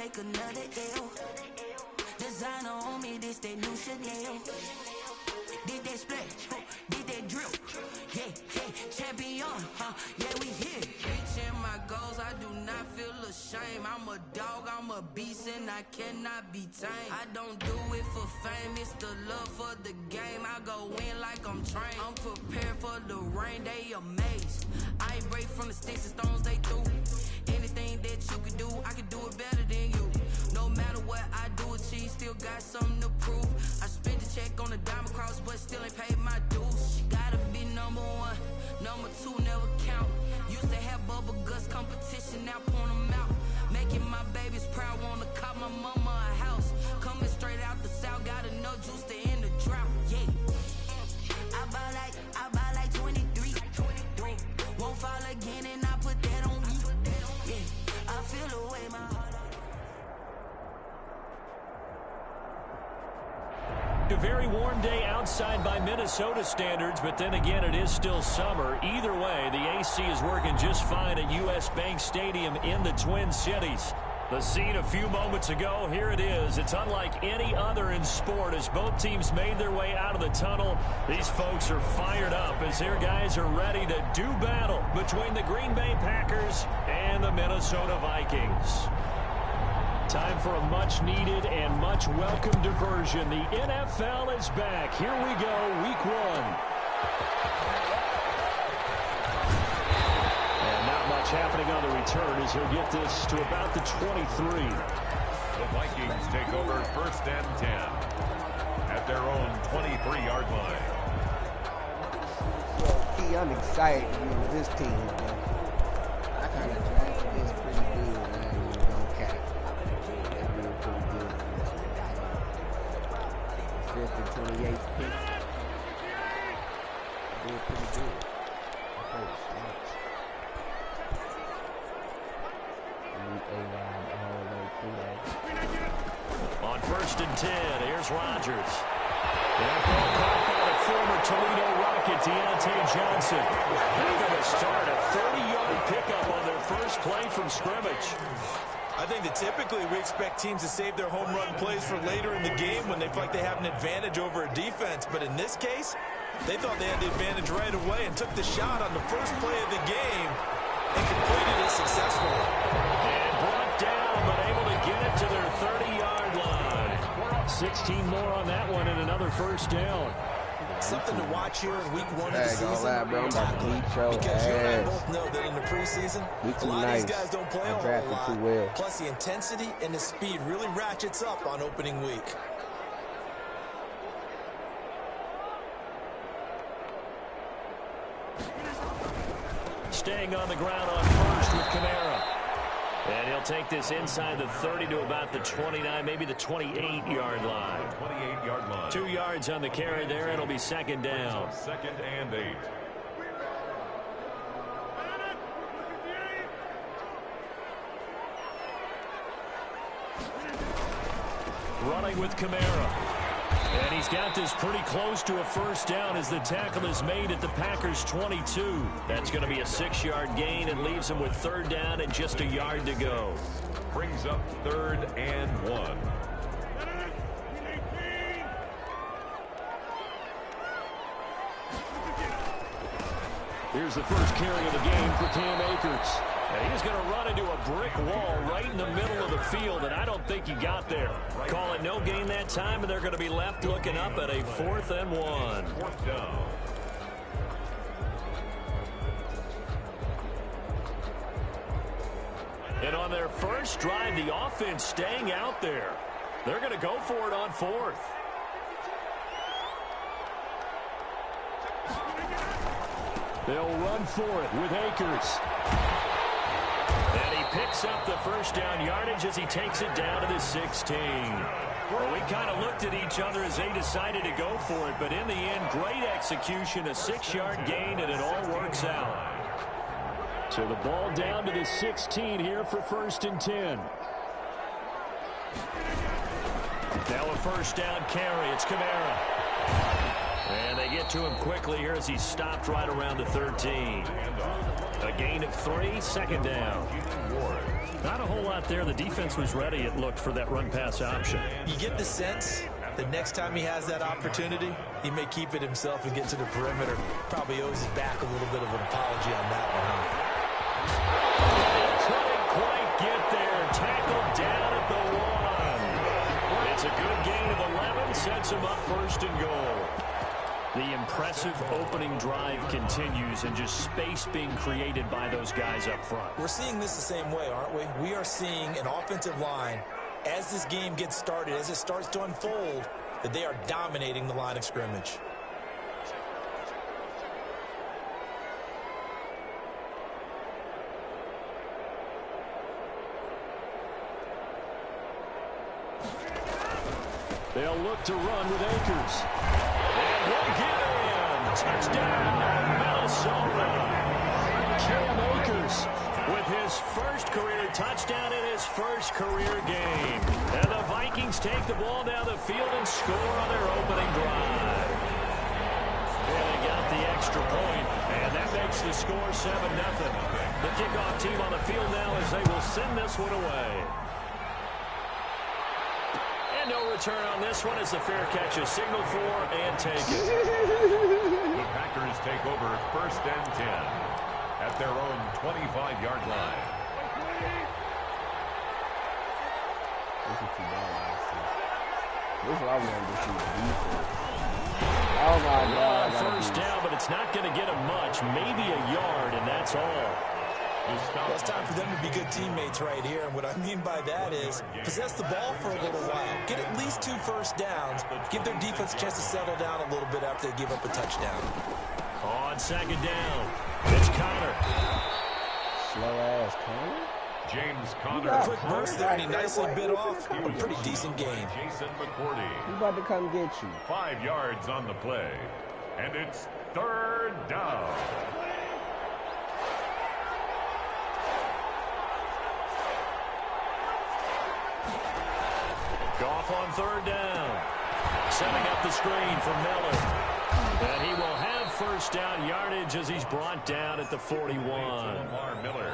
take another L. Designer on me, this that new Chanel. Did that splash, did that drip. Yeah, champion, yeah, we here. Reaching my goals, I do not feel ashamed. I'm a dog, I'm a beast, and I cannot be tamed. I don't do it for fame, it's the love for the game. I go in like I'm trained. I'm prepared for the rain, they amazed. I ain't break from the sticks and stones they threw. Anything that you can do, I can do it better than you. No matter what I do, achieve, still got something to prove. I spent the check on the diamond cross, but still ain't paid my dues. Gotta be number one, number two never count. Used to have bubble guts competition, now point them out. Making my babies proud, wanna cop my mama a house. Coming straight out the south, got enough juice to end the drought. Yeah, I buy like 23. Won't fall again, and I put that on me. Yeah, I feel the way my heart. A very warm day outside by Minnesota standards, but then again, it is still summer. Either way, the AC is working just fine at U.S. Bank Stadium in the Twin Cities. The scene a few moments ago, here it is. It's unlike any other in sport as both teams made their way out of the tunnel. These folks are fired up as their guys are ready to do battle between the Green Bay Packers and the Minnesota Vikings. Time for a much-needed and much-welcome diversion. The NFL is back. Here we go, Week 1. And not much happening on the return as he'll get this to about the 23. The Vikings take over 1st and 10 at their own 23-yard line. Well, Key, I'm excited to be with this team. I kind of drafted this pretty good. I ain't even gonna cap. Pretty good. 5th and 28th pick. Did pretty good. On 1st and 10, here's Rodgers. That ball caught by the former Toledo Rocket, Deontay Johnson. They're going to start a 30-yard pickup on their first play from scrimmage. I think that typically we expect teams to save their home run plays for later in the game when they feel like they have an advantage over a defense. But in this case, they thought they had the advantage right away and took the shot on the first play of the game and completed it successfully. And brought down, but able to get it to their 30-yard line. 16 more on that one and another first down. Something to watch here in Week 1 of the season. Bro, I'm about to beat your because you and I ass. both know that in the preseason, We a lot nice. of these guys don't play a whole lot. Too well. Plus, the intensity and the speed really ratchets up on opening week. Staying on the ground on first with Kamara. And he'll take this inside the 30 to about the 29, maybe the 28-yard line. 28-yard line. 2 yards on the carry there. It'll be 2nd down. 2nd and 8. Running with Kamara. And he's got this pretty close to a first down as the tackle is made at the Packers' 22. That's going to be a 6-yard gain and leaves him with 3rd down and just a yard to go. Brings up 3rd and 1. Here's the first carry of the game for Cam Akers. And he's going to run into a brick wall right in the middle of the field, and I don't think he got there. Call it no gain that time, and they're going to be left looking up at a 4th and 1. 4th down. And on their first drive, the offense staying out there. They're going to go for it on 4th. They'll run for it with Akers. And he picks up the first down yardage as he takes it down to the 16. Well, we kind of looked at each other as they decided to go for it, but in the end, great execution, a 6-yard gain, and it all works out. So the ball down to the 16 here for 1st and 10. Now a first down carry. It's Kamara. And they get to him quickly here as he's stopped right around the 13. A gain of 3, 2nd down. Not a whole lot there. The defense was ready, it looked, for that run-pass option. You get the sense that next time he has that opportunity, he may keep it himself and get to the perimeter. Probably owes his back a little bit of an apology on that one, huh? Couldn't quite get there. Tackled down at the 1. It's a good gain of 11. Sets him up first and goal. The impressive opening drive continues, and just space being created by those guys up front. We're seeing this the same way, aren't we? We are seeing an offensive line, as this game gets started, as it starts to unfold, that they are dominating the line of scrimmage. They'll look to run with Akers. And he'll get in. Touchdown, Minnesota. Cam Akers with his first career touchdown in his first career game. And the Vikings take the ball down the field and score on their opening drive. And they got the extra point, and that makes the score 7-0. The kickoff team on the field now as they will send this one away. And no return on this one as the fair catch is signaled for and taken. The Packers take over first and 10 at their own 25-yard line. This is too bad. This is what I wanted to see. Defense. Oh my God. First down, but it's not going to get him much. Maybe a yard, and that's all. Well, it's time for them to be good teammates right here. And what I mean by that is possess the ball for a little while. Get at least 2 first downs. Give their defense a chance to settle down a little bit after they give up a touchdown. On second down, it's Connor. Slow-ass Connor? James Conner. Quick burst there, and he nicely bit off a pretty decent gain. Jason McCourty. He's about to come get you. 5 yards on the play. And it's third down. Goff on third down. Setting up the screen for Miller. And he will have first down yardage as he's brought down at the 41. Lamar Miller.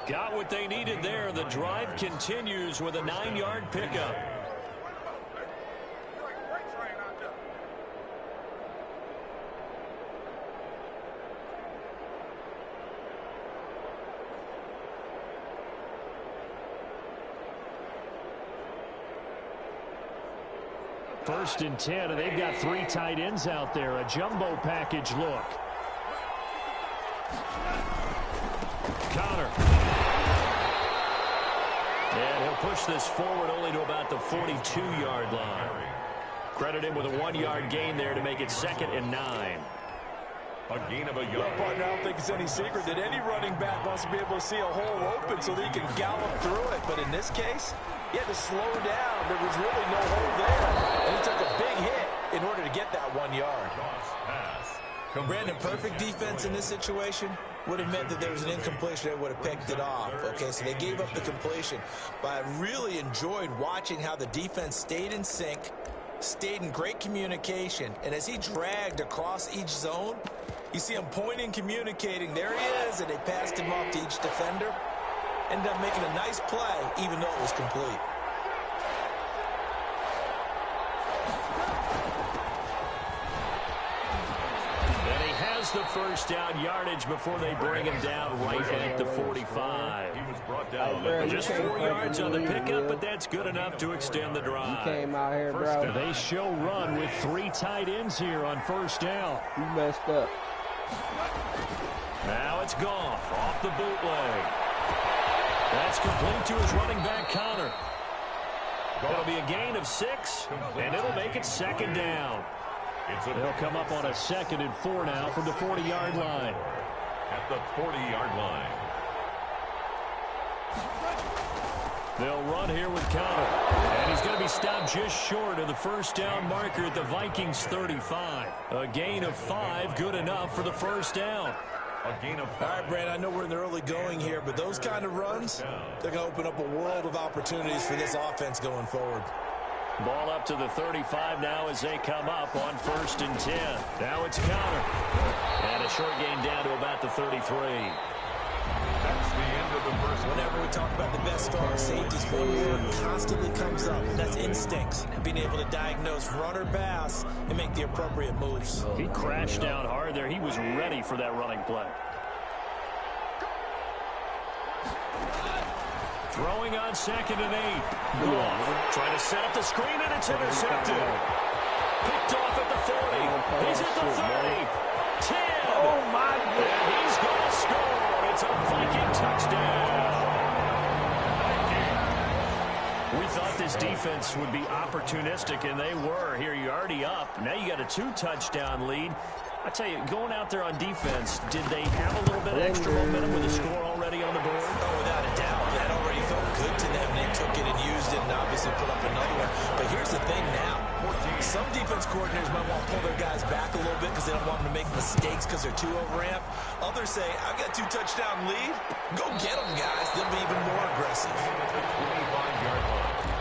Got what they needed there. The drive continues with a 9-yard pickup. First and 10, and they've got 3 tight ends out there. A jumbo package look. Connor. And he'll push this forward only to about the 42-yard line. Credit him with a 1-yard gain there to make it 2nd and 9. A gain of a yard. Well, partner, I don't think it's any secret that any running back wants to be able to see a hole open so that he can gallop through it. But in this case, he had to slow down. There was really no hole there. And he took a big hit in order to get that 1 yard. Brandon, perfect defense in this situation would have meant that there was an incompletion that would have picked it off. Okay, so they gave up the completion. But I really enjoyed watching how the defense stayed in sync, stayed in great communication. And as he dragged across each zone, you see him pointing, communicating. There he is, and they passed him off to each defender. Ended up making a nice play, even though it was complete. And he has the first down yardage before they bring him down right at the 45. He was brought down. Just 4 yards on the pickup, but that's good enough to extend the drive. You came out here, bro. They show run with 3 tight ends here on first down. You messed up. Now it's Goff off the bootleg. That's complete to his running back, Connor. It'll be a gain of 6, and it'll make it 2nd down. They'll come up on a 2nd and 4 now from the 40-yard line. At the 40-yard line. They'll run here with Connor. And he's going to be stopped just short of the first down marker at the Vikings 35. A gain of 5, good enough for the first down. A gain of 5. All right, Brad, I know we're in the early going here, but those kind of runs, they're going to open up a world of opportunities for this offense going forward. Ball up to the 35 now as they come up on 1st and 10. Now it's Connor. And a short gain down to about the 33. That's the end of the first. Whenever we talk about the best strong safeties, one word constantly comes up. That's instincts. Being able to diagnose run or pass and make the appropriate moves. He crashed down hard there. He was ready for that running play. Throwing on 2nd and 8. Trying to set up the screen, and it's intercepted. Picked off at the 40. He's at the 30. 10. Oh, my goodness. And he's going to score. It's a Viking touchdown. We thought this defense would be opportunistic, and they were. Here, you're already up. Now you got a 2-touchdown lead. I tell you, going out there on defense, did they have a little bit of extra momentum with a score already on the board? Oh, without a doubt. That already felt good to them. They took it and used it and obviously put up another one. But here's the thing now. Some defense coordinators might want to pull their guys back a little bit because they don't want them to make mistakes because they're too over-amped. Others say, I've got a 2-touchdown lead. Go get them, guys. They'll be even more aggressive. 25-yard line.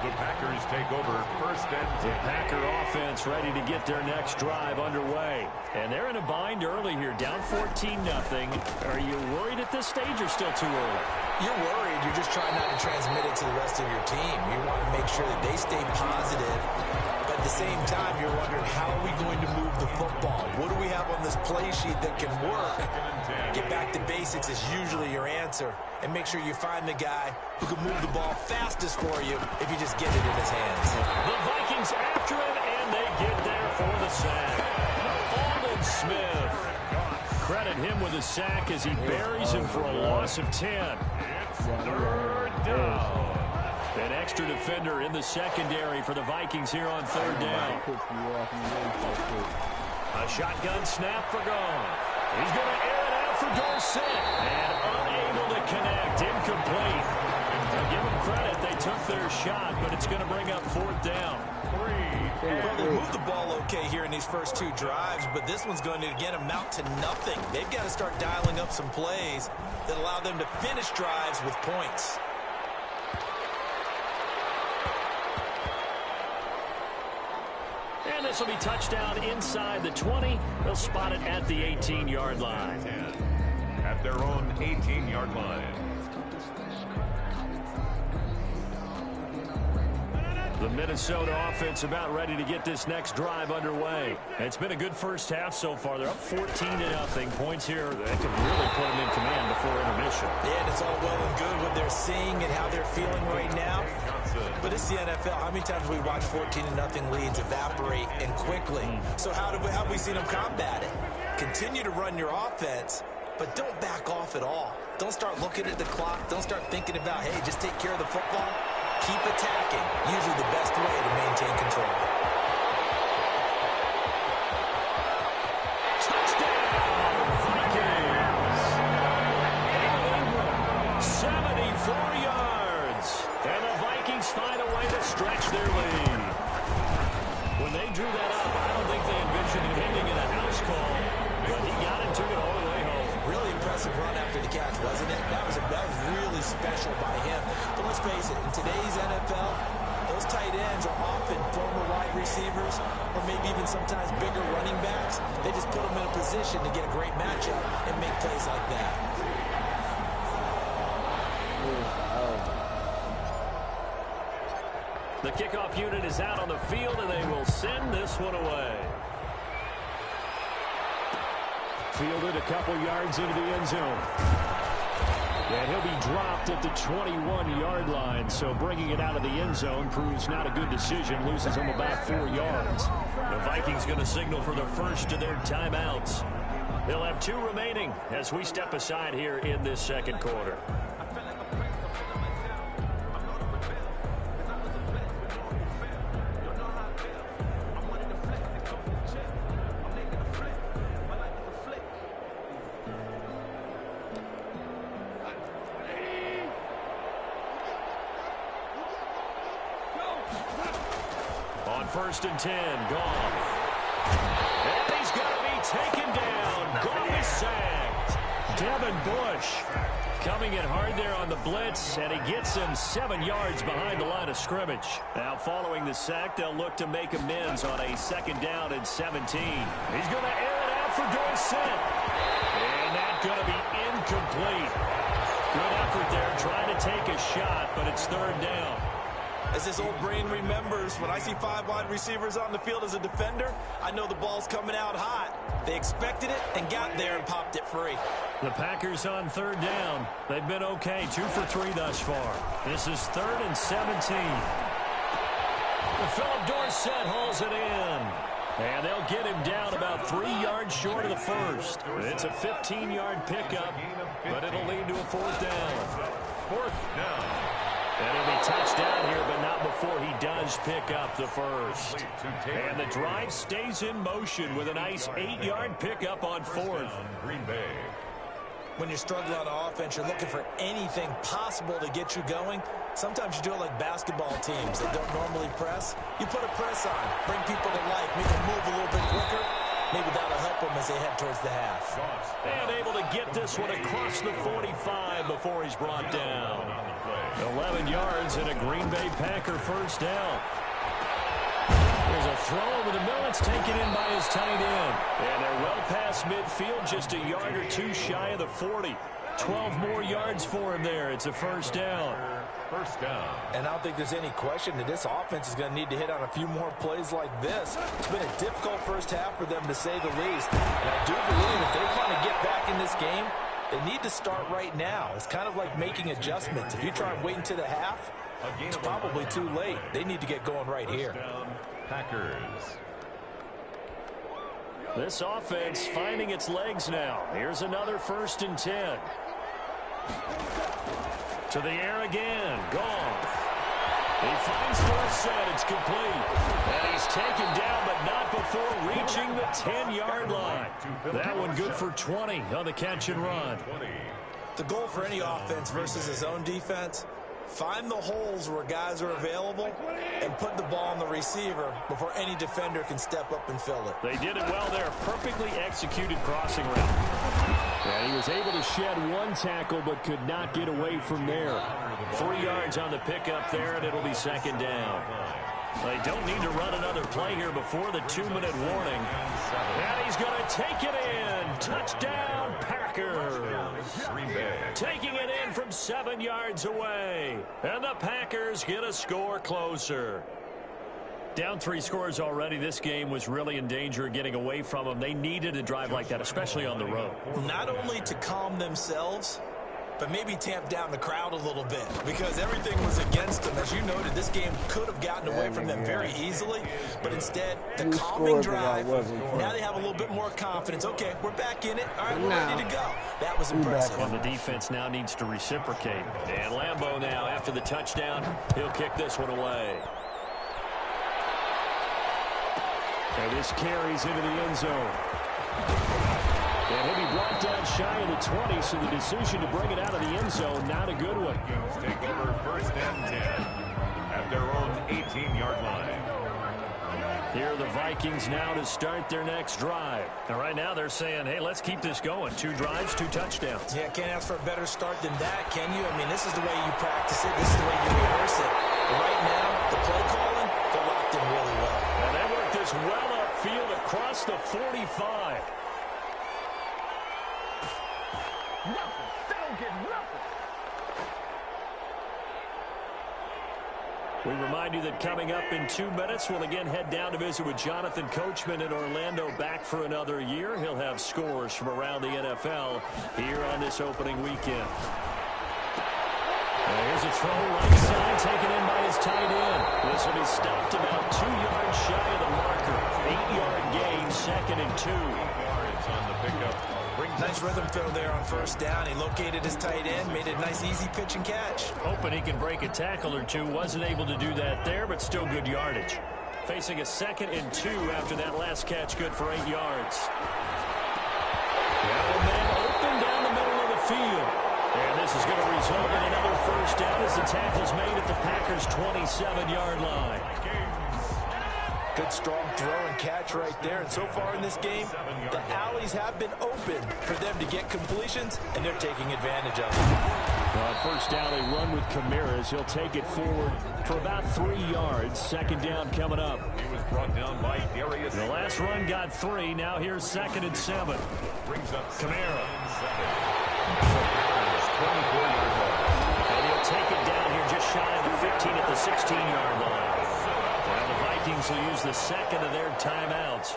The Packers take over 1st and 10. The Packer offense ready to get their next drive underway. And they're in a bind early here, down 14-0. Are you worried at this stage or still too early? You're worried. You're just trying not to transmit it to the rest of your team. You want to make sure that they stay positive. But at the same time, you're wondering, how are we going to move the football? What do we have on this play sheet that can work? Get back to basics is usually your answer. And make sure you find the guy who can move the ball fastest for you if you just get it in his hands. The Vikings after it, and they get there for the sack. Alden Smith. Credit him with a sack as he buries him for a loss of 10. It's 3rd down. An extra defender in the secondary for the Vikings here on 3rd down. A shotgun snap for Goff. He's going to air it out for Dorsett. And unable to connect. Incomplete. Now give them credit. They took their shot, but it's going to bring up 4th down. Well, they moved the ball okay here in these first 2 drives, but this one's going to, again, amount to nothing. They've got to start dialing up some plays that allow them to finish drives with points. And this will be touchdown inside the 20. They'll spot it at the 18-yard line. At their own 18-yard line. The Minnesota offense about ready to get this next drive underway. It's been a good first half so far. They're up 14-0. Points here that could really put them in command before intermission. Yeah, and it's all well and good what they're seeing and how they're feeling right now. But it's the NFL. How many times have we watched 14-0 leads evaporate and quickly? So how have we seen them combat it? Continue to run your offense, but don't back off at all. Don't start looking at the clock. Don't start thinking about, hey, just take care of the football. Keep attacking. Usually the best way to maintain control. Touchdown, Vikings! 74 yards. And the Vikings find a way to stretch their lead. When they drew that up, I don't think they envisioned it ending in a house call. But he got it, took it all the way home. Really impressive run after the catch, wasn't it? That was really special by him. But let's face it, in today's NFL, those tight ends are often former wide receivers or maybe even sometimes bigger running backs. They just put them in a position to get a great matchup and make plays like that. The kickoff unit is out on the field, and they will send this one away. Fielded a couple yards into the end zone. And he'll be dropped at the 21-yard line, so bringing it out of the end zone proves not a good decision, loses him about 4 yards. The Vikings going to signal for the first of their timeouts. They'll have 2 remaining as we step aside here in this second quarter. On 1st and 10, Goff. And he's going to be taken down. Goff is sacked. Devin Bush coming in hard there on the blitz, and he gets him 7 yards behind the line of scrimmage. Now, following the sack, they'll look to make amends on a 2nd down and 17. He's going to air it out for Dorsett. And that's going to be incomplete. Good effort there, trying to take a shot, but it's third down. As his old brain remembers, when I see 5 wide receivers on the field as a defender, I know the ball's coming out hot. They expected it and got there and popped it free. The Packers on third down. They've been okay, 2 for 3 thus far. This is 3rd and 17. Philip Dorsett hauls it in. And they'll get him down about 3 yards short of the first. It's a 15-yard pickup, but it'll lead to a 4th down. 4th down. And it'll be touchdown here, but not before he does pick up the first. And the drive stays in motion with a nice 8-yard pickup on 4th. Green Bay. When you're struggling on offense, you're looking for anything possible to get you going. Sometimes you do it like basketball teams that don't normally press. You put a press on, bring people to life, make them move a little bit quicker. Maybe that'll help them as they head towards the half. And able to get this one across the 45 before he's brought down. 11 yards and a Green Bay Packer first down. There's a throw over the middle. It's taken in by his tight end. And they're well past midfield, just a yard or 2 shy of the 40. 12 more yards for him there. It's a first down. First down. And I don't think there's any question that this offense is going to need to hit on a few more plays like this. It's been a difficult first half for them, to say the least. And I do believe if they want to get back in this game, they need to start right now. It's kind of like making adjustments. If you try and wait until the half, it's probably too late. They need to get going right here. Packers. This offense finding its legs now. Here's another 1st and 10. To the air again. Gone. He finds Dorsett. It's complete. And he's taken down, but not before reaching the 10-yard line. That one good for 20 on the catch and run. The goal for any offense versus his own defense, find the holes where guys are available and put the ball on the receiver before any defender can step up and fill it. They did it well there. Perfectly executed crossing route. And he was able to shed 1 tackle but could not get away from there. 3 yards on the pickup there, and it'll be 2nd down. They don't need to run another play here before the 2-minute warning. And he's going to take it in. Touchdown, Packers. Taking it in from 7 yards away. And the Packers get a score closer. Down 3 scores already. This game was really in danger of getting away from them. They needed a drive like that, especially on the road. Not only to calm themselves, but maybe tamp down the crowd a little bit, because everything was against them. As you noted, this game could have gotten away from them very easily, but instead, the calming drive, now they have a little bit more confidence. Okay, we're back in it. All right, we're ready to go. That was impressive. Well, the defense now needs to reciprocate. And Lambeau now, after the touchdown, he'll kick this one away. And this carries into the end zone. And he'll be brought down shy of the 20, so the decision to bring it out of the end zone, not a good one. Take over 1st and 10 at their own 18-yard line. Here are the Vikings now to start their next drive. And right now they're saying, hey, let's keep this going. 2 drives, 2 touchdowns. Yeah, can't ask for a better start than that, can you? I mean, this is the way you practice it. This is the way you rehearse it. But right now, the play calling, they're locked in really well. And they work this well upfield across the 45. We remind you that coming up in 2 minutes, we'll again head down to visit with Jonathan Coachman in Orlando, back for another year. He'll have scores from around the NFL here on this opening weekend. And here's a throw right side, taken in by his tight end. This will be stopped about 2 yards shy of the marker. 8-yard gain, 2nd and 2. Yards on the pickup. Nice rhythm throw there on 1st down. He located his tight end, made it a nice, easy pitch and catch. Hoping he can break a tackle or 2. Wasn't able to do that there, but still good yardage. Facing a 2nd and 2 after that last catch, good for 8 yards. And then open down the middle of the field. And this is going to result in another 1st down as the tackle's made at the Packers' 27-yard line. Good strong throw and catch right there. And so far in this game, the alleys have been open for them to get completions, and they're taking advantage of it. On 1st down, they run with Camaras. He'll take it forward for about 3 yards. 2nd down coming up. He was brought down by Darius. The last run got 3. Now here's 2nd and 7. Brings up Kamara. 24-yard line. And he'll take it down here just shy of the 15 at the 16-yard line. Now the Vikings will use the second of their timeouts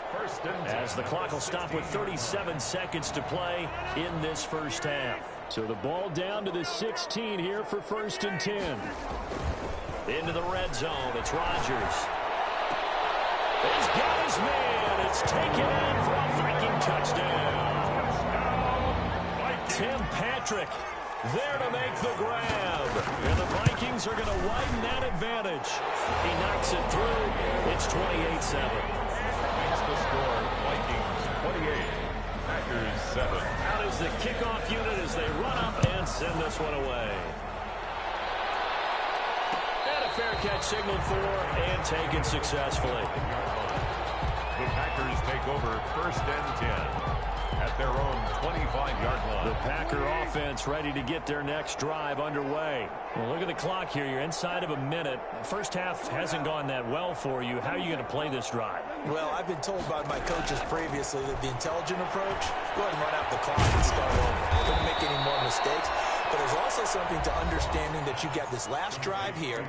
as the clock will stop with 37 seconds to play in this first half. So the ball down to the 16 here for 1st and 10. Into the red zone. It's Rodgers. He's got his man. It's taken in for a Viking touchdown. Tim Patrick there to make the grab. And the Vikings are going to widen that advantage. He knocks it through. It's 28-7. Makes the score. Vikings 28. Packers 7. Out is the kickoff unit as they run up and send this one away. And a fair catch signaled for and taken successfully. The Packers take over 1st and 10 at their own 25-yard line. The Packer offense ready to get their next drive underway. Well, look at the clock here. You're inside of a minute. First half hasn't gone that well for you. How are you going to play this drive? Well, I've been told by my coaches previously that the intelligent approach, go ahead and run out the clock and start over. Don't make any more mistakes. But there's also something to understanding that you got this last drive here.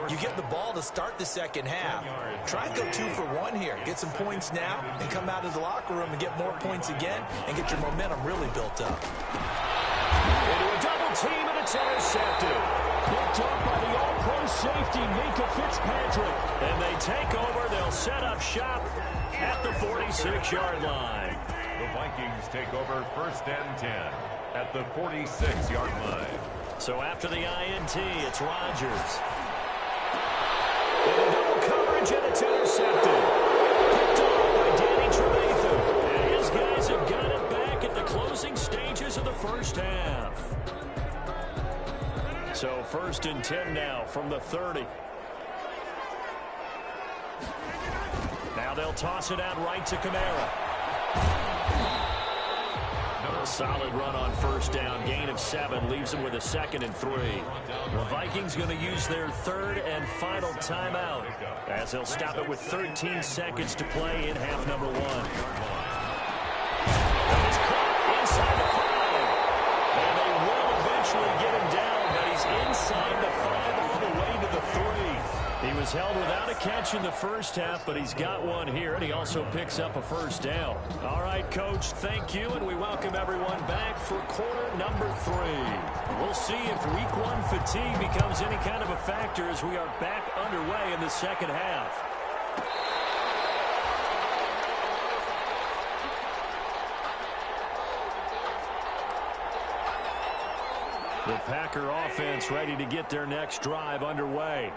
You get the ball to start the second half. Try and go 2 for 1 here. Get some points now and come out of the locker room and get more points again and get your momentum really built up. Into a double team, and it's intercepted. Picked up by the all-pro safety, Minka Fitzpatrick. And they take over. They'll set up shop at the 46-yard line. The Vikings take over 1st and 10 at the 46-yard line. So after the INT, it's Rodgers. With a double coverage, and it's intercepted. Picked off by Danny Trevathan. And his guys have got it back at the closing stages of the first half. So 1st and 10 now from the 30. Now they'll toss it out right to Kamara. A solid run on 1st down. Gain of 7 leaves him with a 2nd and 3. The Vikings going to use their 3rd and final timeout as they'll stop it with 13 seconds to play in half number 1. That is caught inside the 5. And they will eventually get him down, but he's inside the 5 all the way to the 3. He was held without a catch in the first half, but he's got one here, and he also picks up a 1st down. All right, Coach, thank you, and we welcome everyone back for quarter number 3. We'll see if week 1 fatigue becomes any kind of a factor as we are back underway in the second half. The Packer offense ready to get their next drive underway.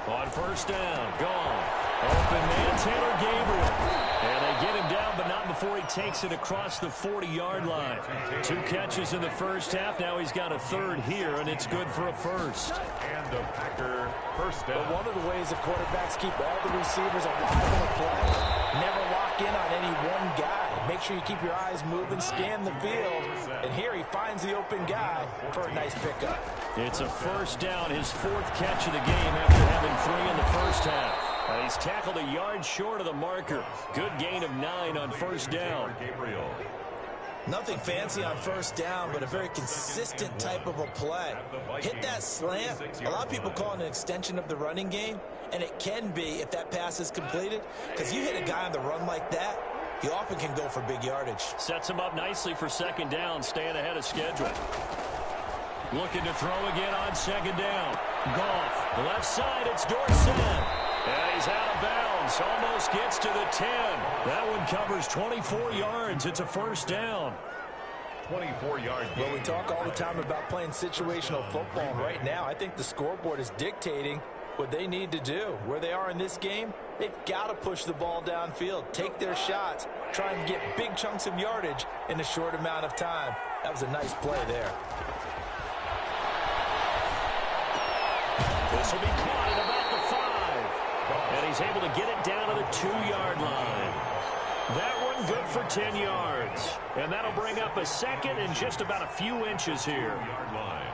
On 1st down, gone. Open man, Taylor Gabriel. And they get him down, but not before he takes it across the 40-yard line. 2 catches in the first half. Now he's got a 3rd here, and it's good for a 1st. And the Packer 1st down. But one of the ways that quarterbacks keep all the receivers alive in the play, never lock in on any one guy. Make sure you keep your eyes moving, scan the field. And here he finds the open guy for a nice pickup. It's a 1st down, his 4th catch of the game after having 3 in the first half. And he's tackled a yard short of the marker. Good gain of 9 on 1st down. Nothing fancy on 1st down, but a very consistent type of a play. Hit that slant. A lot of people call it an extension of the running game, and it can be if that pass is completed, because you hit a guy on the run like that, he often can go for big yardage. Sets him up nicely for 2nd down, staying ahead of schedule. Looking to throw again on 2nd down. Goff, left side, it's Dorsett. And he's out of bounds, almost gets to the 10. That one covers 24 yards. It's a 1st down. 24-yard gain. Well, we talk all the time about playing situational football, and right now I think the scoreboard is dictating what they need to do. Where they are in this game, they've got to push the ball downfield, take their shots, try and get big chunks of yardage in a short amount of time. That was a nice play there. This will be caught at about the 5. And he's able to get it down to the 2-yard line. That one good for 10 yards. And that'll bring up a 2nd and just about a few inches here. Yard line.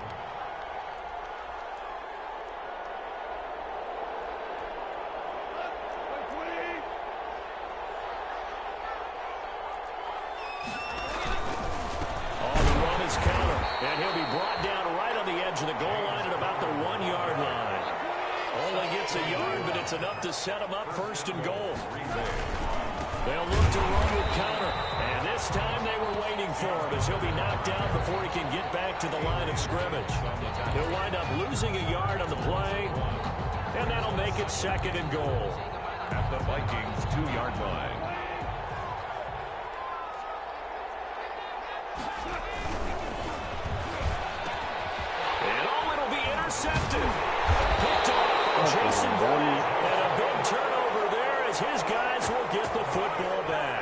And he'll be brought down right on the edge of the goal line at about the 1-yard line. Only gets a yard, but it's enough to set him up first and goal. They'll look to run with counter. And this time they were waiting for him as he'll be knocked out before he can get back to the line of scrimmage. He'll wind up losing a yard on the play, and that'll make it second and goal. At the Vikings' 2-yard line. And it'll be intercepted. Picked off Jason Bryant. And a big turnover there as his guys will get the football back.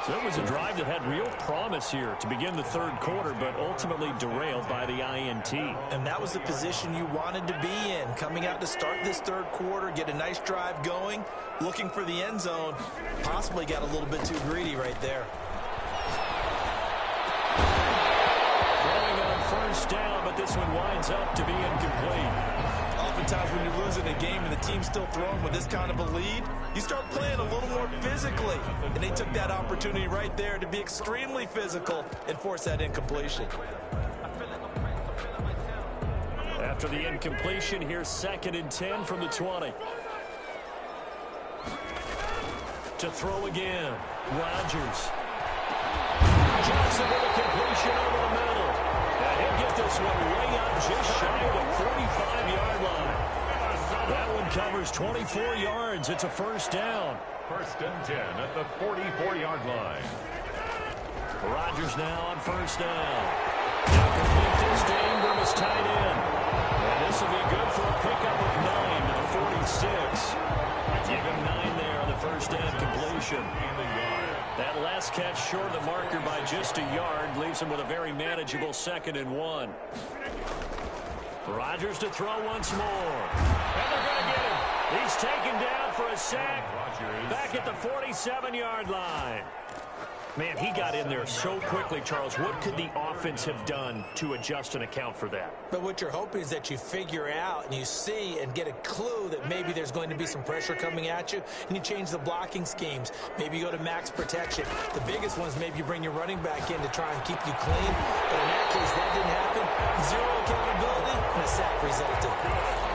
So it was a drive that had real promise here to begin the third quarter, but ultimately derailed by the INT. And that was the position you wanted to be in, coming out to start this third quarter, get a nice drive going, looking for the end zone. Possibly got a little bit too greedy right there. Throwing on first down, but this one winds up to be incomplete. Oftentimes when you're losing a game and the team's still throwing with this kind of a lead, you start playing a little more physically. And they took that opportunity right there to be extremely physical and force that incompletion. After the incompletion, here's 2nd and 10 from the 20. To throw again, Rodgers. Johnson with a completion over the middle. And he'll get this one way up just shy of the 45-yard line. That one covers 24 yards. It's a first down. 1st and 10 at the 44-yard line. Rodgers now on first down. Now complete this to Ingram as tight end. And this will be good for a pickup of 9 to the 46. Give him 9 there on the first down completion. That last catch short of the marker by just a yard leaves him with a very manageable 2nd and 1. Rodgers to throw once more. And they're going to get him. He's taken down for a sack. Back at the 47-yard line. Man, he got in there so quickly, Charles. What could the offense have done to adjust and account for that? But what you're hoping is that you figure out and you see and get a clue that maybe there's going to be some pressure coming at you, and you change the blocking schemes. Maybe you go to max protection. The biggest one is maybe you bring your running back in to try and keep you clean. But in that case, that didn't happen. Zero accountability, and a sack resulted.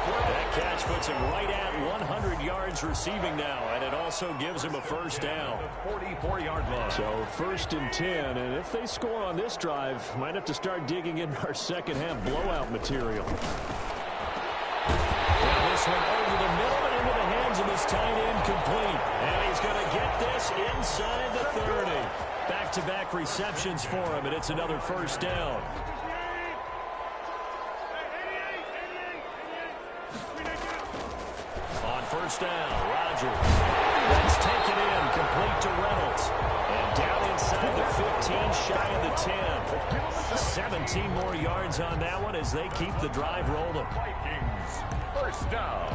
That catch puts him right at 100 yards receiving now, and it also gives him a first down. 44-yard line. So 1st and 10, and if they score on this drive, might have to start digging in our second half blowout material. Now this one over the middle and into the hands of his tight end complete. And he's going to get this inside the 30. Back-to-back receptions for him, and it's another first down. On first down, Rodgers. That's taken in, complete to Reynolds. And down inside the 15, shy of the 10. 17 more yards on that one as they keep the drive rolling. Vikings, first down.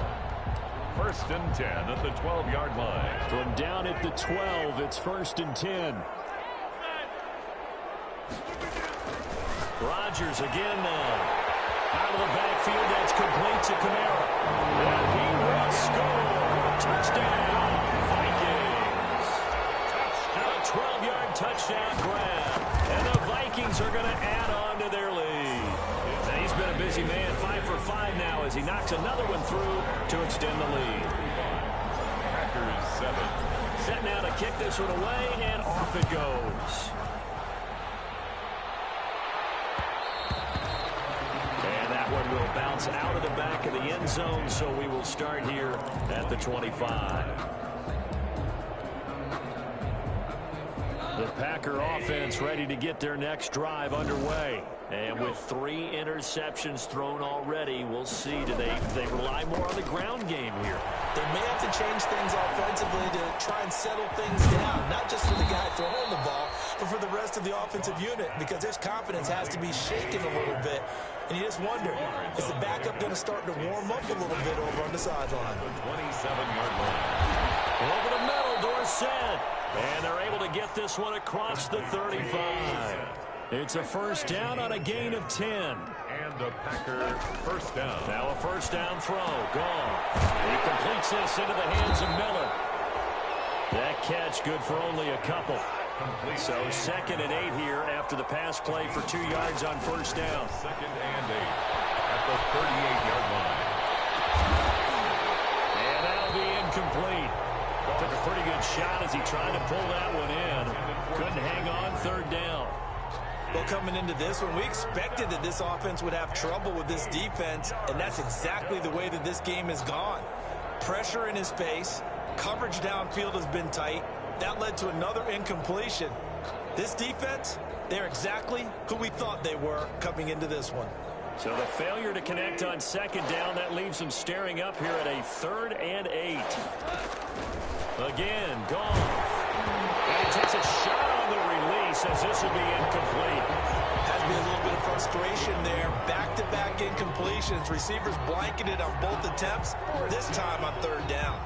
1st and 10 at the 12-yard line. From down at the 12, it's 1st and 10. Rodgers again now. Out of the backfield, that's complete to Kamara. And he will score. Touchdown, Vikings. A 12-yard touchdown grab. And the Vikings are going to add on to their lead. And he's been a busy man, 5 for 5 now as he knocks another one through to extend the lead. Packers 7. Set now to kick this one away, and off it goes. One will bounce out of the back of the end zone, so we will start here at the 25. The Packer offense ready to get their next drive underway. And with 3 interceptions thrown already, we'll see. Do they rely more on the ground game here? They may have to change things offensively to try and settle things down, not just for the guy throwing the ball, but for the rest of the offensive unit, because their confidence has to be shaken a little bit. And you just wonder, is the backup going to start to warm up a little bit over on the sideline? 27-yard line. Over the middle, Dorsett. And they're able to get this one across the 35. It's a first down on a gain of 10. And a Packer first down. Now a first down throw. Gone. He completes this into the hands of Miller. That catch good for only a couple. So 2nd and 8 here after the pass play for 2 yards on first down. 2nd and 8 at the 38-yard line. And that'll be incomplete. Took a pretty good shot as he tried to pull that one in. Couldn't hang on 3rd down. Well, coming into this one, we expected that this offense would have trouble with this defense, and that's exactly the way that this game has gone. Pressure in his face. Coverage downfield has been tight. That led to another incompletion. This defense, they're exactly who we thought they were coming into this one. So the failure to connect on 2nd down, that leaves them staring up here at a 3rd and 8. Again, Goff. And he takes a shot on the release as this will be incomplete. Has to be a little bit of frustration there. Back-to-back incompletions. Receivers blanketed on both attempts, this time on 3rd down.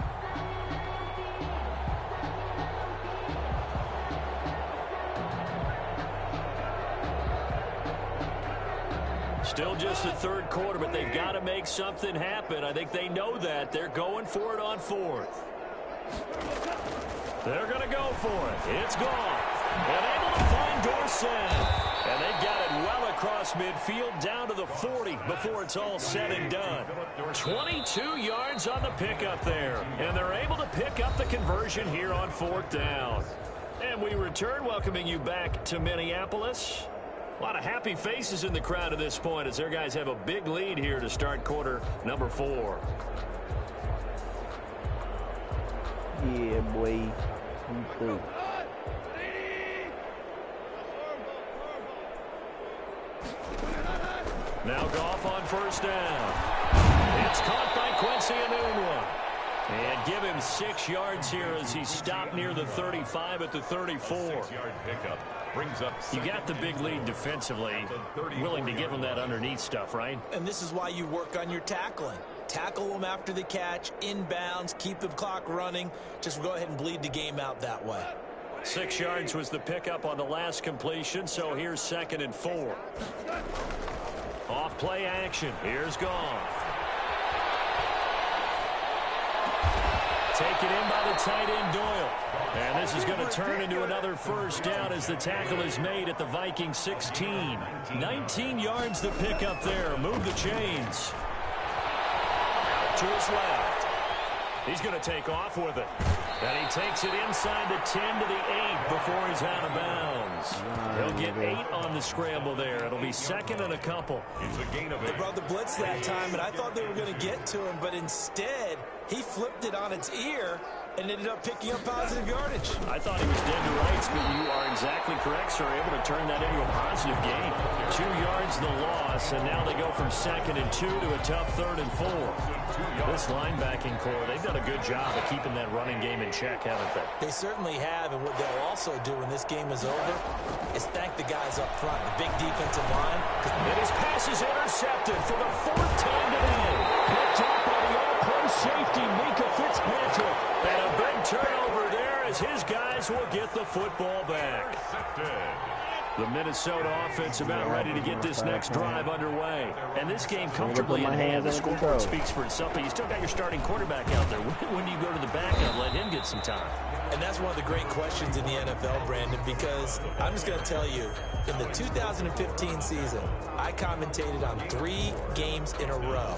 Still just the 3rd quarter, but they've got to make something happen. I think they know that. They're going for it on 4th. They're going to go for it. It's gone. And able to find Dorsett. And they've got it well across midfield down to the 40 before it's all said and done. 22 yards on the pickup there. And they're able to pick up the conversion here on 4th down. And we return, welcoming you back to Minneapolis. A lot of happy faces in the crowd at this point as their guys have a big lead here to start quarter number 4. Yeah, boy. Me too. Now Goff on 1st down. It's caught by Quincy Enunwa. And give him 6 yards here as he stopped near the 35 at the 34. 6-yard pickup brings up. You got the big lead defensively. Willing to give him that underneath stuff, right? And this is why you work on your tackling. Tackle them after the catch, inbounds, keep the clock running. Just go ahead and bleed the game out that way. 6 yards was the pickup on the last completion, so here's 2nd and 4. Off play action. Here's Goff. Taken in by the tight end Doyle. And this is going to turn into another 1st down as the tackle is made at the Vikings 16. 19 yards the pickup there. Move the chains. To his left. He's going to take off with it. And he takes it inside the 10 to the 8 before he's out of bounds. He'll get 8 on the scramble there. It'll be 2nd and a couple. It's a gain of 8. They brought the blitz that time, and I thought they were going to get to him, but instead he flipped it on its ear and ended up picking up positive yardage. I thought he was dead to rights, but you are exactly correct, sir. Able to turn that into a positive gain. 2 yards the loss, and now they go from 2nd and 2 to a tough 3rd and 4. This linebacking core, they've done a good job of keeping that running game in check, haven't they? They certainly have, and what they'll also do when this game is over is thank the guys up front, the big defensive line. And his pass is intercepted for the 4th time today. Picked up by the all-pro safety, Mika Fitzpatrick. And a big turnover there as his guys will get the football back. The Minnesota offense about ready to get this next drive underway. And this game comfortably in hand. The scoreboard speaks for itself, but you still got your starting quarterback out there. When do you go to the backup, let him get some time? And that's one of the great questions in the NFL, Brandon, because I'm just going to tell you, in the 2015 season, I commentated on 3 games in a row.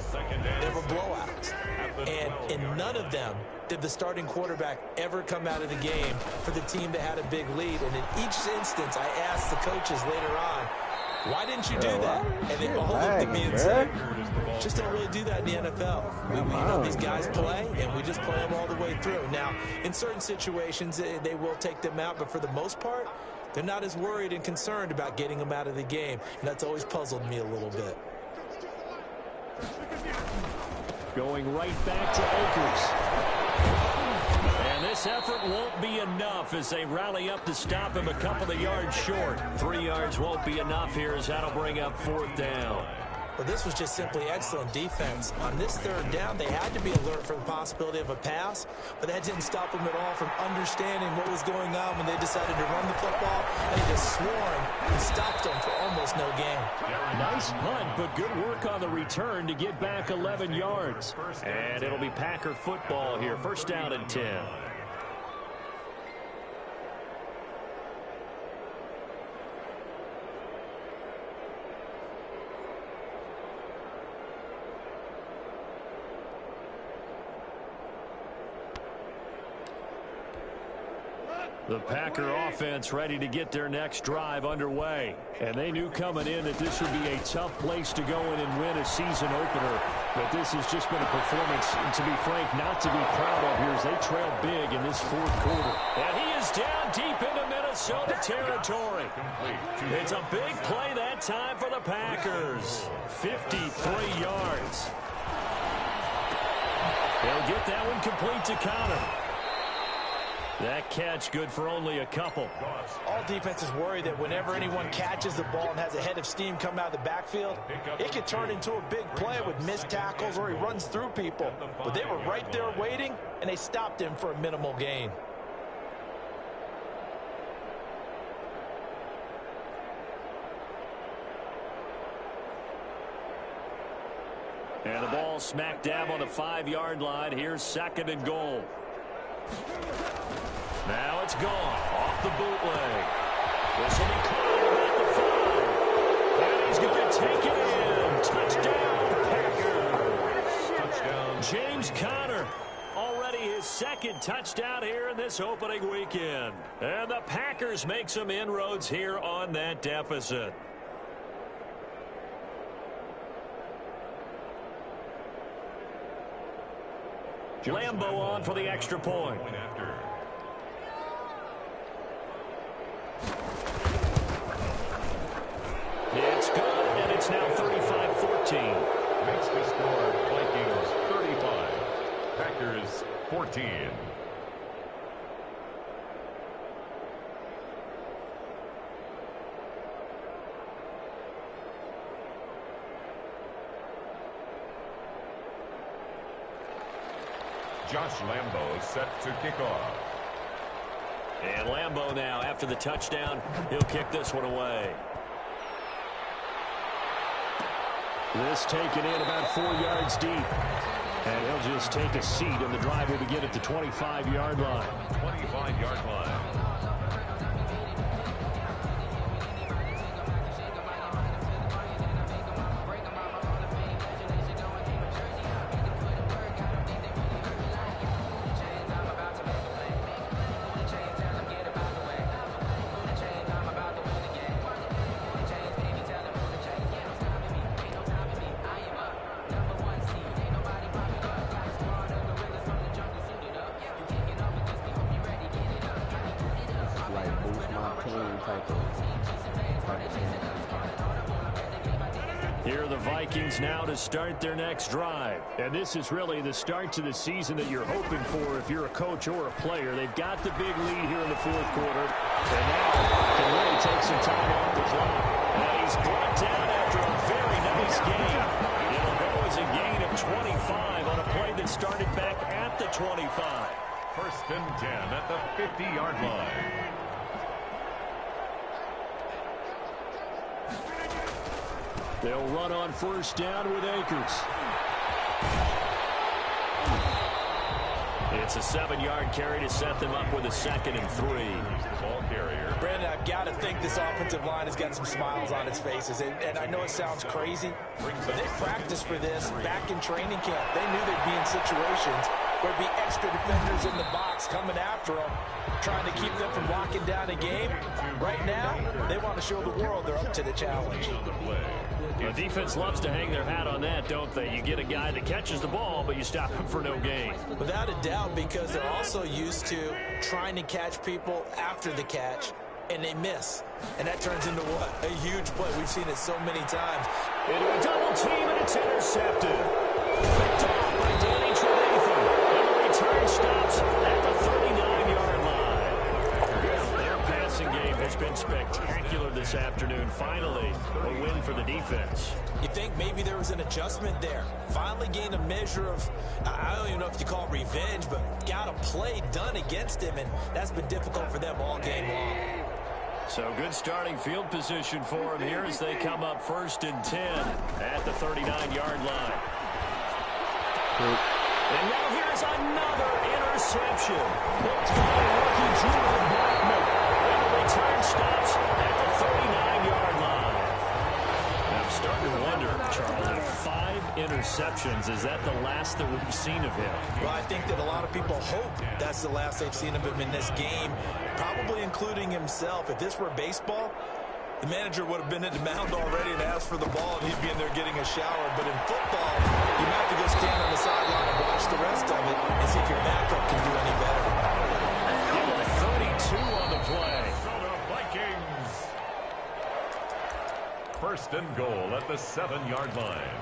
They were blowouts. And in none of them did the starting quarterback ever come out of the game for the team that had a big lead. And in each instance, I asked the coaches later on, why didn't you do that? And they all looked at me and said, just don't really do that in the NFL. We know these guys play, and we just play them all the way through. Now, in certain situations, they will take them out, but for the most part, they're not as worried and concerned about getting them out of the game. And that's always puzzled me a little bit. Going right back to Akers. And this effort won't be enough as they rally up to stop him a couple of yards short. 3 yards won't be enough here as that'll bring up 4th down. But this was just simply excellent defense. On this 3rd down, they had to be alert for the possibility of a pass, but that didn't stop them at all from understanding what was going on when they decided to run the football, and they just swarmed and stopped them for almost no gain. Nice punt, but good work on the return to get back 11 yards. And it'll be Packer football here. 1st down and 10. The Packer offense ready to get their next drive underway. And they knew coming in that this would be a tough place to go in and win a season opener. But this has just been a performance, and to be frank, not to be proud of here as they trail big in this fourth quarter. And he is down deep into Minnesota territory. It's a big play that time for the Packers. 53 yards. They'll get that one complete to Connor. That catch good for only a couple. All defenses worry that whenever anyone catches the ball and has a head of steam come out of the backfield, it could turn into a big play with missed tackles or he runs through people. But they were right there waiting, and they stopped him for a minimal gain. And the ball smack dab on the 5-yard line. Here's 2nd and goal. Now it's gone off the bootleg. This will be caught at the 5. And he's going to take it in. Touchdown, Packers. Touchdown. James Conner. Already his 2nd touchdown here in this opening weekend. And the Packers make some inroads here on that deficit. Lambo on for the extra point. It's good, and it's now 35-14. Makes the score Vikings 35, Packers 14. Josh Lambo set to kick off. And Lambo now, after the touchdown, he'll kick this one away. This taken in about 4 yards deep. And he'll just take a seat, and the drive will begin at the 25-yard line. 25-yard line. Here are the Vikings now to start their next drive. And this is really the start to the season that you're hoping for if you're a coach or a player. They've got the big lead here in the fourth quarter. And now can really take some time off the clock. And he's brought down after a very nice game. It'll go as a gain of 25 on a play that started back at the 25. 1st and 10 at the 50-yard line. They'll run on 1st down with Akers. It's a 7-yard carry to set them up with a 2nd and 3. Ball carrier. Brandon, I've got to think this offensive line has got some smiles on its faces. And I know it sounds crazy, but they practiced for this back in training camp. They knew they'd be in situations where there'd be extra defenders in the box coming after them, trying to keep them from locking down a game. Right now, they want to show the world they're up to the challenge. The defense loves to hang their hat on that, don't they? You get a guy that catches the ball, but you stop him for no gain. Without a doubt, because they're also used to trying to catch people after the catch, and they miss. And that turns into what? A huge play. We've seen it so many times. Into a double team, and it's intercepted. Picked off by Danny Trevathan. And the return stops at the 39-yard line. Their passing game has been spectacular this afternoon. Finally, a win for the defense. You think maybe there was an adjustment there. Finally gained a measure of, I don't even know if you call it revenge, but got a play done against him, and that's been difficult for them all game long. So good starting field position for them here as they come up 1st and 10 at the 39-yard line. And now here's another interception. Picked by rookie Drew Blackman. And the return stops at the 39-yard line. I'm starting to wonder, Charlie, 5 interceptions. Is that the last that we've seen of him? Well, I think that a lot of people hope that's the last they've seen of him in this game, probably including himself. If this were baseball, the manager would have been at the mound already and asked for the ball, and he'd be in there getting a shower. But in football, you might have to go stand on the sideline and watch the rest of it and see if your backup can do any better. 32 on the play. Vikings. First and goal at the 7-yard line.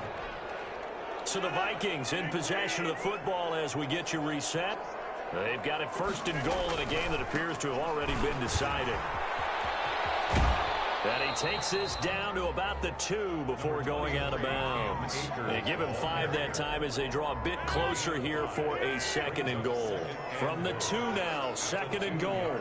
So the Vikings in possession of the football as we get you reset. They've got it first and goal in a game that appears to have already been decided. And he takes this down to about the 2 before going out of bounds. They give him 5 that time as they draw a bit closer here for a second and goal. From the 2 now, second and goal.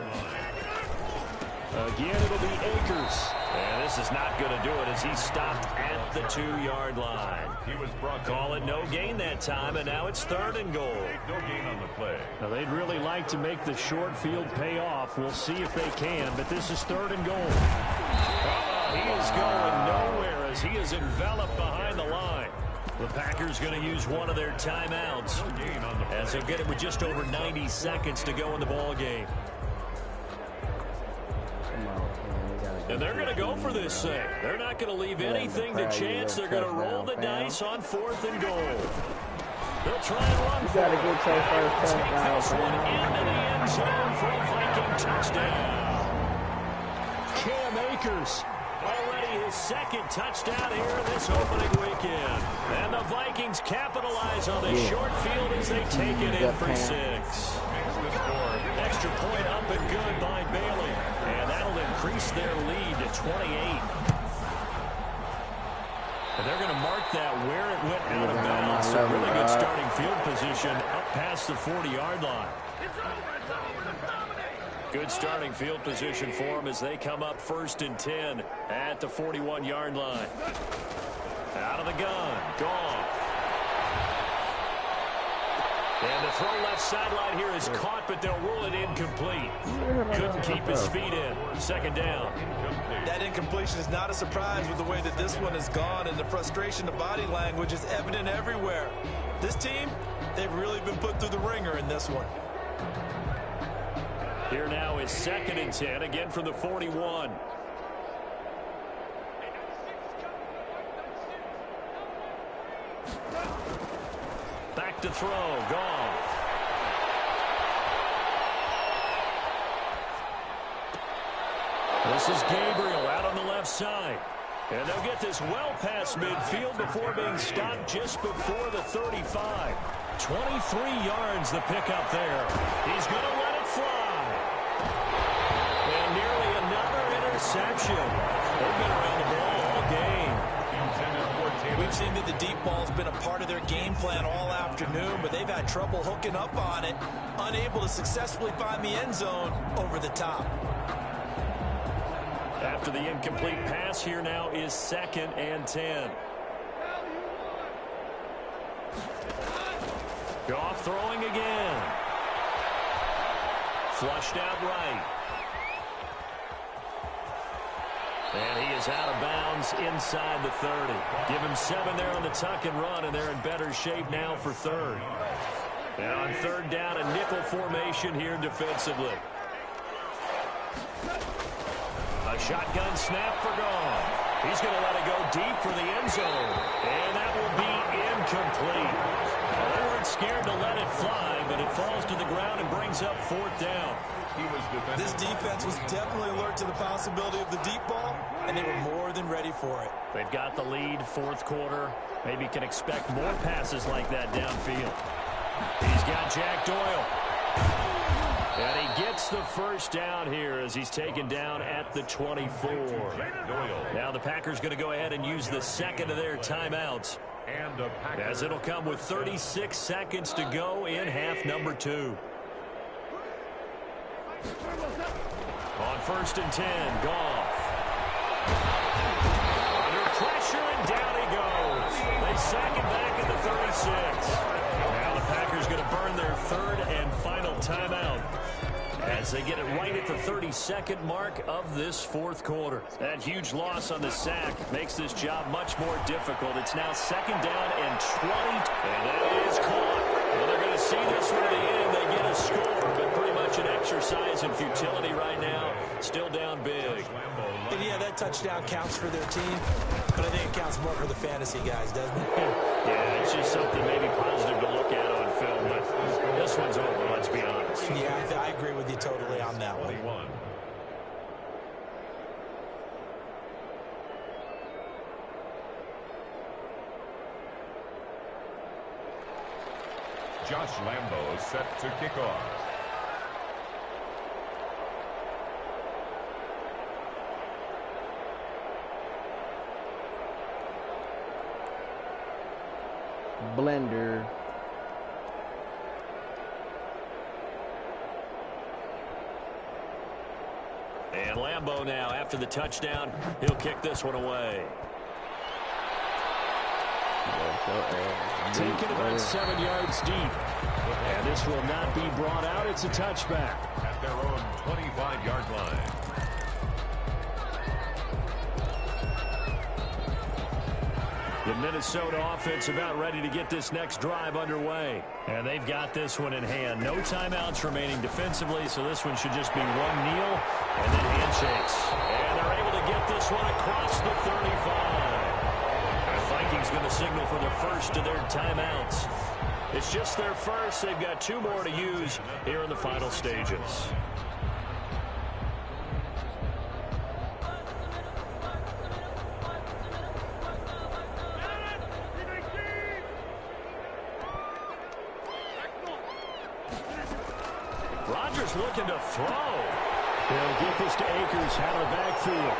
Again, it'll be Akers. And this is not going to do it as he stopped at the 2-yard line. He was brought Call it no gain that time, and now it's third and goal. no gain on the play. Now, they'd really like to make the short field pay off. We'll see if they can, but this is third and goal. He is going nowhere as he is enveloped behind the line. The Packers going to use one of their timeouts as they'll get it with just over 90 seconds to go in the ball game. And they're going to go for this thing. They're not going to leave anything to chance. They're going to roll the dice on fourth and goal. They'll try and run for it. Take this one into the end zone for a Viking touchdown. Cam Akers, already his second touchdown here in this opening weekend. And the Vikings capitalize on the short field as they take it in for 6. Extra point up and good by Bailey. And that'll increase their lead to 28. And they're going to mark that where it went out of bounds. So really good starting field position up past the 40-yard line. Good starting field position for them as they come up first and 10 at the 41-yard line. Out of the gun, Goff. And the throw left sideline here is caught, but they'll rule it incomplete. Couldn't keep his feet in. Second down. That incompletion is not a surprise with the way that this one has gone, and the frustration of body language is evident everywhere. This team, they've really been put through the ringer in this one. Here now is second and 10, again from the 41. Back to throw, Goff. This is Gabriel out on the left side. And they'll get this well past midfield before being stopped just before the 35. 23 yards the pickup there. He's going to let it fly. And nearly another interception. They've been around the ball all game. We've seen that the deep ball's been a part of their game plan all afternoon, but they've had trouble hooking up on it, unable to successfully find the end zone over the top. After the incomplete pass, here now is second and 10. Goff throwing again. Flushed out right. And he is out of bounds inside the 30. Give him 7 there on the tuck and run, and they're in better shape now for third. And on third down, a nickel formation here defensively. A shotgun snap for Goff. He's going to let it go deep for the end zone. And that will be incomplete. They weren't scared to let it fly, but it falls to the ground and brings up fourth down. This defense was definitely alert to the possibility of the deep ball, and they were more than ready for it. They've got the lead, fourth quarter. Maybe can expect more passes like that downfield. He's got Jack Doyle. And he gets the first down here as he's taken down at the 24. Now the Packers going to go ahead and use the second of their timeouts, as it'll come with 36 seconds to go in half number 2. On first and 10, Goff. Under pressure, and down he goes. They sack him back at the 36. Now the Packers going to burn their third and final timeout as as they get it right at the 32nd mark of this fourth quarter. That huge loss on the sack makes this job much more difficult. It's now 2nd down and 20, and that is caught. Well, they're going to see this one at the end. They get a score, but pretty much an exercise in futility right now. Still down big. And yeah, that touchdown counts for their team, but I think it counts more for the fantasy guys, doesn't it? Yeah, it's just something maybe positive to look at on film, but this one's over, let's be honest. Yeah, I agree with you totally on that one. Josh Lambo set to kick off. Blender. And Lambo now, after the touchdown, he'll kick this one away. Taken about 7 yards deep. And this will not be brought out. It's a touchback. At their own 25-yard line. The Minnesota offense about ready to get this next drive underway. And they've got this one in hand. No timeouts remaining defensively, so this one should just be one kneel and then handshakes. And they're able to get this one across the 35. The Vikings going to signal for the first of their timeouts. It's just their first. They've got 2 more to use here in the final stages. Rodgers looking to throw. They'll get this to Akers out of the backfield.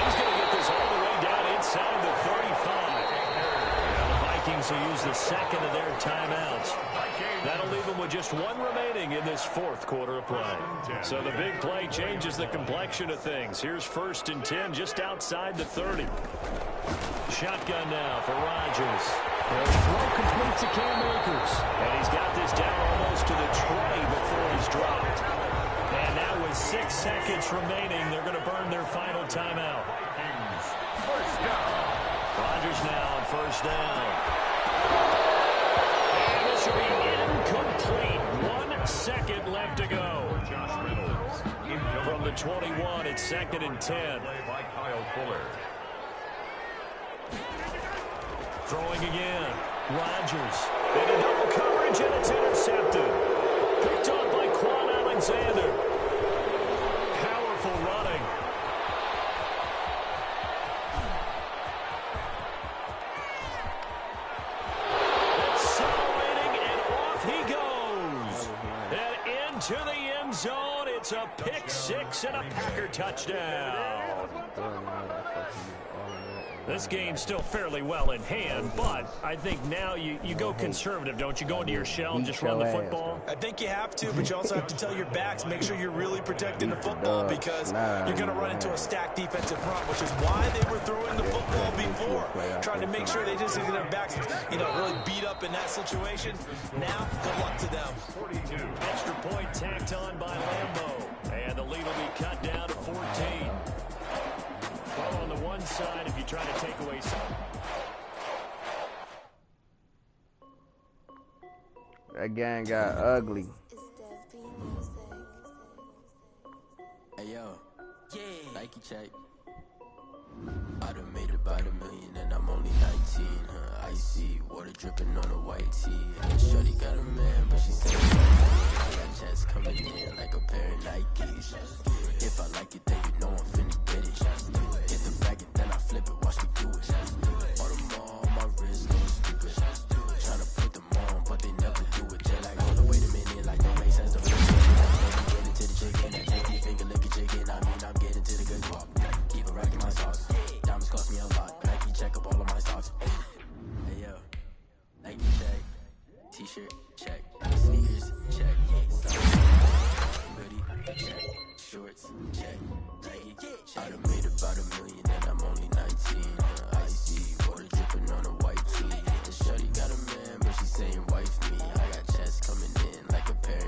He's going to get this all the way down inside the 35. Now the Vikings will use the second of their timeouts. That'll leave them with just 1 remaining in this fourth quarter of play. So the big play changes the complexion of things. Here's 1st and 10 just outside the 30. Shotgun now for Rodgers. The throw complete to Cam Akers. And he's got this down almost to the 20 before he's dropped. And now with 6 seconds remaining, they're going to burn their final timeout. First down. Rodgers now on 1st down. And this will be incomplete. 1 second left to go. Josh Reynolds. From the 21, it's 2nd and 10. Play by Kyle Fuller. Throwing again. Rodgers. And a double coverage, and it's intercepted. Picked off by Quan Alexander. Powerful running. Accelerating, and off he goes. And into the end zone. It's a pick 6 and a Packer touchdown. This game's still fairly well in hand, but I think now you go conservative, don't you? Go into your shell and just run the football? I think you have to, but you also have to tell your backs, make sure you're really protecting the football because you're going to run into a stacked defensive front, which is why they were throwing the football before, trying to make sure they just get their backs, really beat up in that situation. Now, good luck to them. 42. Extra point tacked on by Lambo, and the lead will be cut down to 14. Well, on the one side, if you try to take away some. That gang got ugly. Hey yo, Nike check. I done made about $1 million and I'm only 19. Icy water dripping on a white tee. And shorty got a man, but she said I got checks coming in like a pair of Nikes. If I like it, then you know I'm finna get it. Get the bag and then I flip it, watch me do it. All them on my wrist, no stupid. Tryna put them on, but they never do it. They're like, hold on, wait a minute, like that makes sense. I'm getting to the chicken, I take your finger, lick a chicken. I mean, I'm getting to the good guap. Keep a rack in my socks. Diamonds cost me a lot. Nike check up all of my stocks. Hey yo, Nike check. T-shirt check. Sneakers check. Hoodie check. Shorts check. Nike check. I done made about $1 million and I'm only 19. Icy water dripping on a white tee. The shorty got a man, but she saying wife me. I got checks coming in like a pair of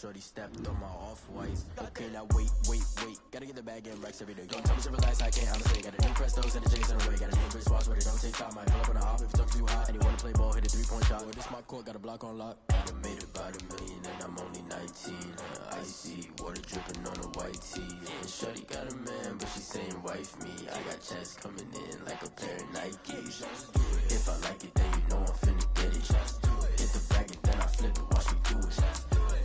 shorty stepped on my off-whites. Okay, now wait. Gotta get the bag and racks every day. Don't tell me to relax, I can't honestly. Got a new Prestos and a J's in the way. Got a new Chris Ross, but it don't take time. Might pull up on a hop if it's too hot. And you wanna play ball, hit a 3-point shot. Boy, this my court, got a block on lock. I done made about $1 million and I'm only 19. Icy, water dripping on a white tee. And shorty got a man, but she saying wife me. I got checks coming in like a pair of Nikes. If I like it, then you know I'm finna get it. Hit the bag and then I flip it, watch me do it.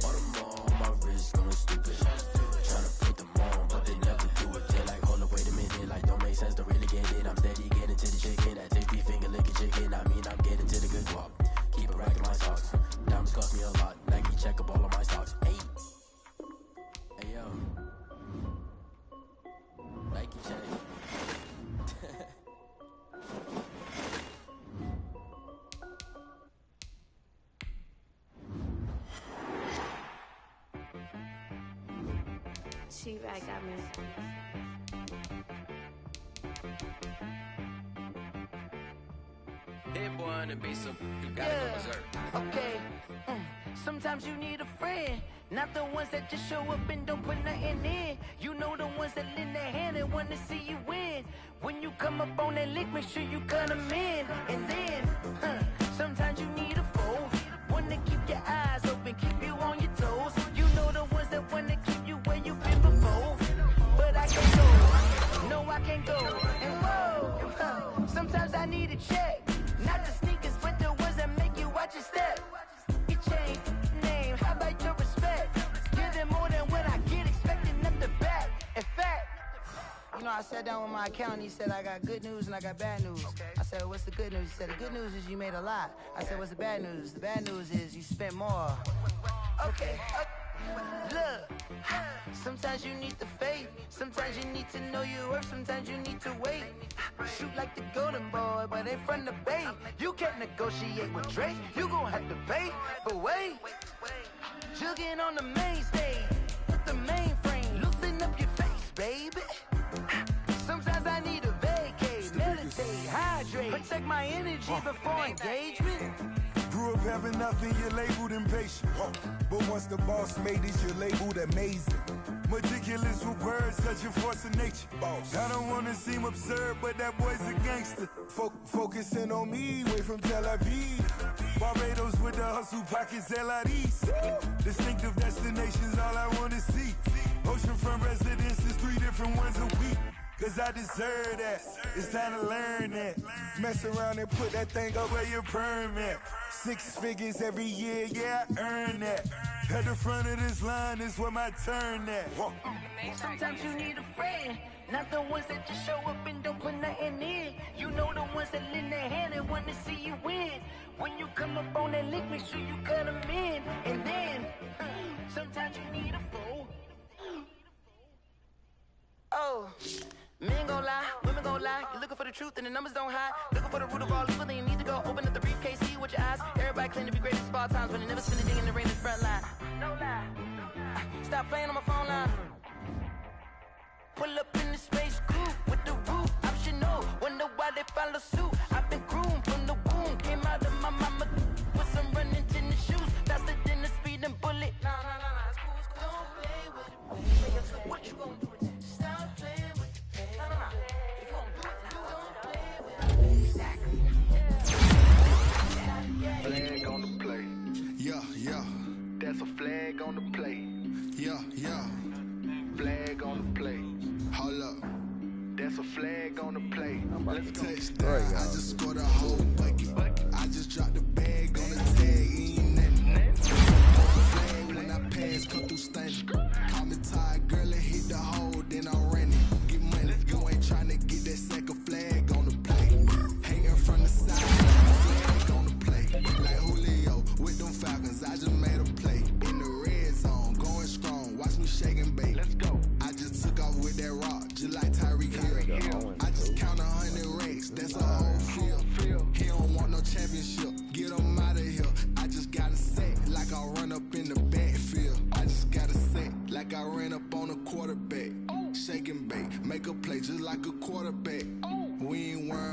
All them on my wrist going stupid. Tryna put them on, but they never do it. They like, hold up, wait a minute, like don't make sense, don't really get it. I'm steady getting to the chicken, that tasty finger licking chicken. I mean, I'm getting to the good guap. Keep a rack in my socks. Diamonds cost me a lot. Nike check up all of my stocks. Hey yo, Nike check. She right got me. Hit one and be some. You gotta go berserk. Okay. Sometimes you need a friend, not the ones that just show up and don't put nothing in. You know the ones that lend their hand and wanna see you win. When you come up on that lick, make sure you cut them in. And then, sometimes you need a foe, one to keep your eyes open, keep you on your toes. You know the ones that wanna keep you where you've been before. But I can't go, no I can't go. And whoa, sometimes I need a check, not the sneakers, but the ones that make you watch your step. You change name, how about your respect? Give them more than what I get, expecting them to back. In fact, you know, I sat down with my accountant, he said I got good news and I got bad news. I said, what's the good news? He said, the good news is you made a lot. I said, what's the bad news? The bad news is you spent more. Okay. Look, sometimes you need the faith, sometimes you need to know your worth, sometimes you need to wait. Shoot like the golden boy, but ain't from the bay. You can't negotiate with Drake, you gon' have to pay. But wait, jugging on the main stage with the mainframe, loosen up your face, baby. Sometimes I need a vacate, meditate, hydrate, protect my energy before engagement. Grew up having nothing, you're labeled impatient. But once the boss made it, you're labeled amazing. Meticulous with words, such a force of nature. I don't wanna seem absurd, but that boy's a gangster. Focusing on me, way from Tel Aviv. Barbados with the hustle pockets, LREs. Distinctive destinations, all I wanna see. Oceanfront residences, 3 different ones a week. Cause I deserve that, it's time to learn that. Mess around and put that thing up where your permit. 6 figures every year, yeah, I earn that. At the front of this line is where my turn at. Sometimes you need a friend, not the ones that just show up and don't put nothing in. You know the ones that lend their hand and want to see you win. When you come up on that lick, make sure you cut them in. And then, sometimes you need a foe. Oh. Men gon' lie, women gon' lie. You're looking for the truth and the numbers don't hide. Looking for the root of all evil, then you need to go open up the briefcase, see with your eyes. Everybody claim to be greatest of all times, but they never spend a day in the rain in the front line. No lie. Stop playing on my phone line. Pull up in the space coupe with the roof optional. Wonder why they follow suit. I've been groomed from the womb. Came out of my mama with some running tennis shoes. Faster than the speeding bullet. No, it's cool, it's cool. Don't play with it. What you gonna do? Stop playing with it. Flag on the play. Yeah. That's a flag on the play. Yeah. Flag on the play. Hold up. That's a flag on the play. Let's go. Touchdown. I just scored a whole bucket. I just dropped the bag on the tag. Ain't nothing. Flag when I pass, come through stunning. Call me tired, girl, and hit the hole, then I'm running. Get money. You ain't trying to get that second flag on the play. Hanging from the side, flag on the play. Like Julio with them Falcons, I just made a play. In the red zone, going strong. Watch me shake and bake. Let's go. I just took off with that rock, just like Tyreek Hill. I just count 100 racks, that's a whole field. He don't want no championship, get him out of here. I just got a set, like I run up in the backfield. I just got a set.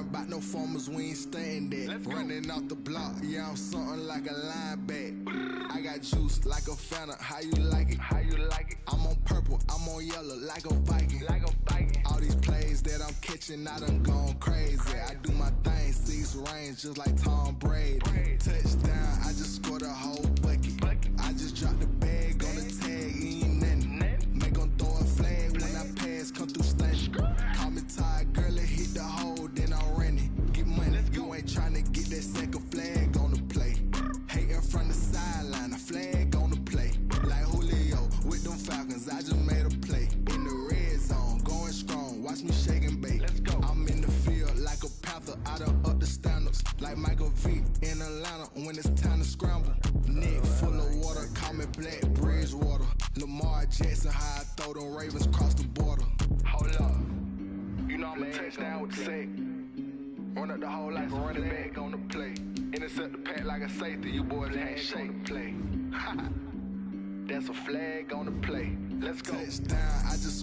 about no formers, we ain't staying there. Running off the block, yeah, I'm something like a linebacker. I got juice like a Fanta, how you like it? How you like it? I'm on purple, I'm on yellow, like a Viking. Like a Viking. All these plays that I'm catching, I done gone crazy. I do my thing, 6 range, just like Tom Brady. Touchdown, I just scored a whole bucket. I just dropped the bag on the tag, ain't nothing. Make 'em throw a flag when I pass, come through stunning. Call me tired, girl, it hit the hole, then I'm running. Get money, you ain't tryna get that second flag on the play. Hating from the sideline, a flag on the play. Like Julio with them Falcons, I just made a play. In the red zone, going strong, watch me shake and bake. I'm in the field like a Panther, I done up the standards. Like Michael Vick in Atlanta when it's time to scramble. Neck full of water, call me Black Bridgewater. Lamar Jackson, how I throw them Ravens cross the border. Hold up, you know I'm a touchdown with the sack. Run up the hole like a running back on the play. Intercept the pack like a safety, you boys ain't shake the play. That's a flag on the play. Let's go. Touchdown, I just